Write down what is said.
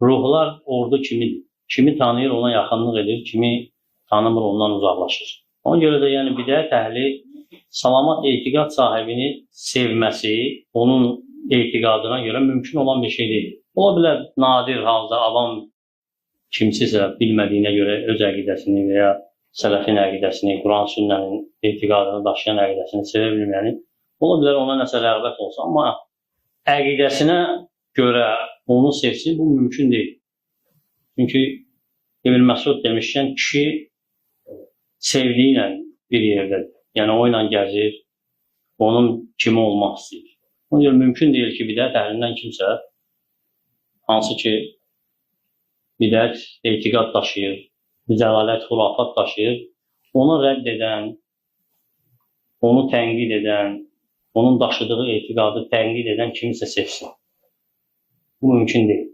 Ruhlar ordu kimidir. Kimi tanıyır, ona yaxınlıq edir, kimi tanımır, ondan uzaqlaşır. Ona görə də yəni bidət əhli salamat etiqad sahibini sevməsi, onun etiqadına görə mümkün olan bir şey deyil. Ola bilər nadir halda avam kimsisə bilmədiyinə görə öz əqidəsini və ya sələfin əqidəsini, Quran sünnənin etiqadını daşıyan əqidəsini sevə bilməyəni, ola bilər ona nəsə rəğbət olsa, amma əqidəsinə görə onu sevsin, bu mümkün deyil. Çünki İbn Məsud demişkən, kişi sevdiyi ilə bir yerdədir. Yəni o ilə gəzir, onun kimi olmaq istəyir. Ona görə mümkün deyil ki, bidət əhlindən kimsə, hansı ki, bidət etiqad daşıyır, zəlalət, xurafat daşıyır, onu rədd edən, onu tənqid edən, onun daşıdığı etiqadı tənqid edən kimisə sevsin. Bu mümkün deyil.